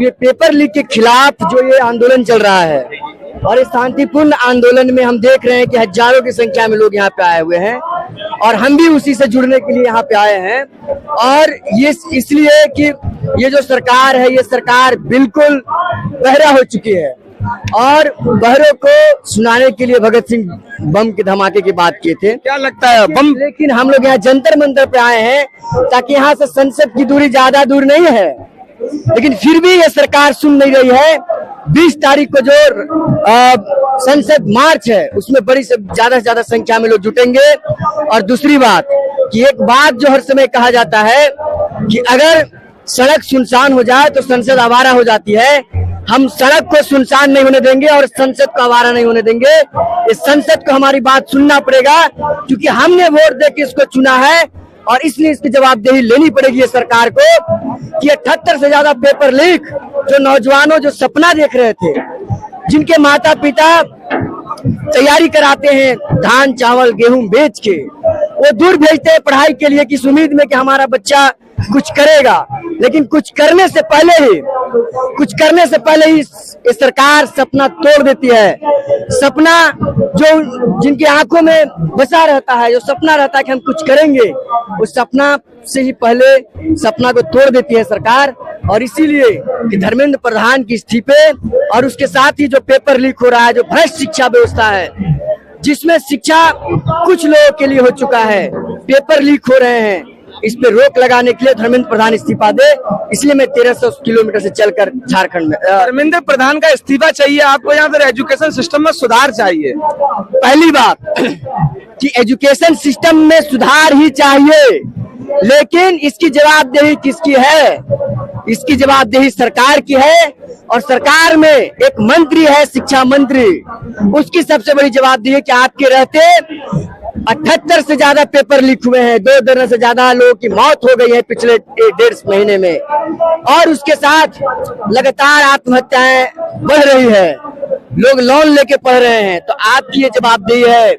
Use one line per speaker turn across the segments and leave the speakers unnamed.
ये paper leak के खिलाफ जो ये आंदोलन चल रहा है और इस शांतिपूर्ण आंदोलन में हम देख रहे हैं कि हजारों की संख्या में लोग यहाँ पे आए हुए हैं और हम भी उसी से जुड़ने के लिए यहाँ पे आए हैं। और ये इसलिए कि ये जो सरकार है, ये सरकार बिल्कुल बहरा हो चुकी है और बहरों को सुनाने के लिए भगत सिंह बम के धमाके की बात किए थे।
क्या लगता है बम?
लेकिन हम लोग यहाँ जंतर मंतर पे आए हैं ताकि यहाँ से संसद की दूरी ज्यादा दूर नहीं है, लेकिन फिर भी ये सरकार सुन नहीं रही है। 20 तारीख को जो संसद मार्च है उसमें बड़ी से ज्यादा संख्या में लोग जुटेंगे। और दूसरी बात कि एक बात जो हर समय कहा जाता है कि अगर सड़क सुनसान हो जाए तो संसद आवारा हो जाती है। हम सड़क को सुनसान नहीं होने देंगे और संसद को आवारा नहीं होने देंगे। इस संसद को हमारी बात सुनना पड़ेगा क्योंकि हमने वोट दे के इसको चुना है और इसलिए इसकी जवाबदेही लेनी पड़ेगी ये सरकार को कि 78 से ज्यादा पेपर लीक जो नौजवानों जो सपना देख रहे थे, जिनके माता पिता तैयारी कराते हैं धान चावल गेहूं बेच के, वो दूर भेजते हैं पढ़ाई के लिए किस उम्मीद में कि हमारा बच्चा कुछ करेगा, लेकिन कुछ करने से पहले ही ये सरकार सपना तोड़ देती है। सपना जो जिनकी आंखों में बसा रहता है, जो सपना रहता है कि हम कुछ करेंगे, उस सपना से ही पहले सपना को तोड़ देती है सरकार। और इसीलिए कि धर्मेंद्र प्रधान की इस्तीफे और उसके साथ ही जो पेपर लीक हो रहा है, जो भ्रष्ट शिक्षा व्यवस्था है, जिसमें शिक्षा कुछ लोगों के लिए हो चुका है, पेपर लीक हो रहे हैं, इस पे रोक लगाने के लिए धर्मेंद्र प्रधान इस्तीफा दे। इसलिए मैं 1300 किलोमीटर से चलकर झारखंड में
धर्मेंद्र प्रधान का इस्तीफा चाहिए आपको या फिर एजुकेशन सिस्टम में सुधार चाहिए?
पहली बात कि एजुकेशन सिस्टम में सुधार ही चाहिए, लेकिन इसकी जवाबदेही किसकी है? इसकी जवाबदेही सरकार की है और सरकार में एक मंत्री है, शिक्षा मंत्री, उसकी सबसे बड़ी जवाबदेही है कि आपके रहते 78 से ज्यादा पेपर लीक हुए हैं, 2 दर्जन से ज्यादा लोगों की मौत हो गई है पिछले 1.5 महीने में, और उसके साथ लगातार आत्महत्याएं बढ़ रही है, लोग लोन लेके पढ़ रहे हैं। तो आपकी ये जवाबदेही है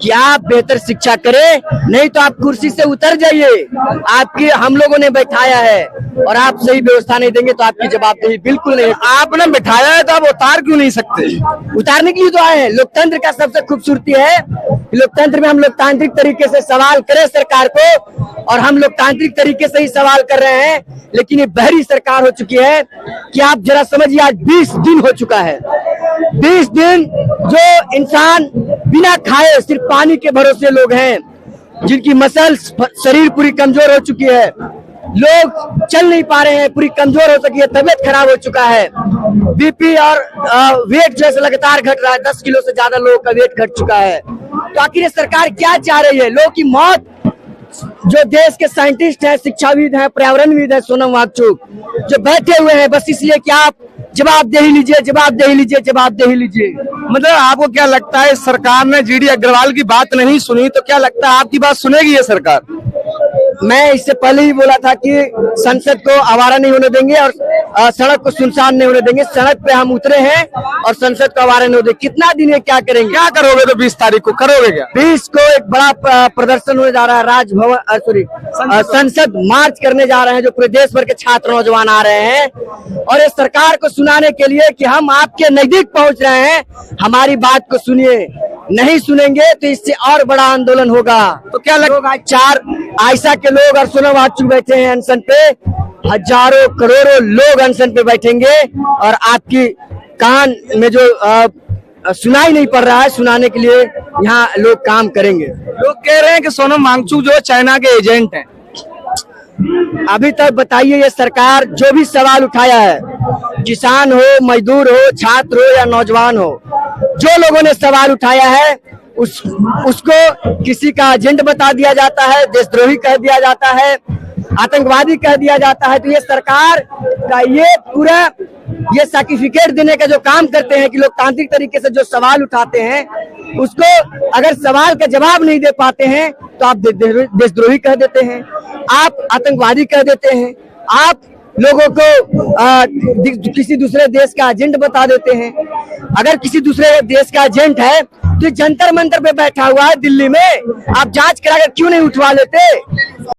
कि आप बेहतर शिक्षा करें, नहीं तो आप कुर्सी से उतर जाइए। आपकी हम लोगों ने बैठाया है और आप सही व्यवस्था नहीं देंगे तो आपकी जवाबदेही बिल्कुल नहीं है।
आपने बैठाया है तो आप उतार क्यों नहीं सकते?
उतारने के लिए तो आए हैं। लोकतंत्र का सबसे खूबसूरती है, लोकतंत्र में हम लोकतांत्रिक तरीके से सवाल करें सरकार को, और हम लोकतांत्रिक तरीके से ही सवाल कर रहे हैं। लेकिन ये बहरी सरकार हो चुकी है कि आप जरा समझिए, आज 20 दिन हो चुका है, 20 दिन जो इंसान बिना खाए सिर्फ पानी के भरोसे लोग हैं, जिनकी मसल शरीर पूरी कमजोर हो चुकी है, लोग चल नहीं पा रहे हैं, पूरी कमजोर हो चुकी है, तबियत खराब हो चुका है, बीपी और वेट जो है लगातार घट रहा है, 10 किलो से ज्यादा लोगों का वेट घट चुका है। तो आखिर ये सरकार क्या चाह रही है? लोगों की मौत, जो देश के साइंटिस्ट हैं, शिक्षाविद हैं, पर्यावरणविद हैं, सोनम वांगचुक, जो बैठे हुए हैं बस इसलिए कि आप जवाबदेही लीजिए, जवाबदेही लीजिए, जवाबदेही लीजिए।
मतलब आपको क्या लगता है सरकार ने जीडी अग्रवाल की बात नहीं सुनी, तो क्या लगता है आपकी बात सुनेगी ये सरकार?
मैं इससे पहले ही बोला था कि संसद को आवारा नहीं होने देंगे और सड़क को सुनसान नहीं होने देंगे। सड़क पे हम उतरे हैं और संसद को आवारा नहीं होने देंगे। कितना दिन है, क्या करेंगे?
क्या करोगे? तो 20 तारीख को करोगे क्या?
20 को एक बड़ा प्रदर्शन होने जा रहा है, राजभवन संसद मार्च करने जा रहे हैं, जो पूरे देश भर के छात्र नौजवान आ रहे हैं, और इस सरकार को सुनाने के लिए कि हम आपके नजदीक पहुंच रहे हैं, हमारी बात को सुनिए। नहीं सुनेंगे तो इससे और बड़ा आंदोलन होगा। तो क्या लोग आज 4 आयशा के लोग और सोनम वांगचुक बैठे हैं अनशन पे, हजारों करोड़ों लोग अनशन पे बैठेंगे और आपकी कान में जो सुनाई नहीं पड़ रहा है, सुनाने के लिए यहाँ लोग काम करेंगे।
लोग कह रहे हैं कि सोनम वांगचुक जो चाइना के एजेंट हैं।
अभी तक बताइए, ये सरकार जो भी सवाल उठाया है, किसान हो, मजदूर हो, छात्र हो या नौजवान हो, जो लोगों ने सवाल उठाया है उसको किसी का एजेंट बता दिया जाता है, देशद्रोही कह दिया जाता है, आतंकवादी कह दिया जाता है। तो ये सरकार का ये पूरा ये सर्टिफिकेट देने का जो काम करते हैं कि लोकतांत्रिक तरीके से जो सवाल उठाते हैं, उसको अगर सवाल का जवाब नहीं दे पाते हैं तो आप देशद्रोही कह देते हैं, आप आतंकवादी कह देते हैं, आप लोगों को किसी दूसरे देश का एजेंट बता देते हैं। अगर किसी दूसरे देश का एजेंट है तो जंतर मंतर पे बैठा हुआ है दिल्ली में, आप जांच कराकर क्यों नहीं उठवा लेते?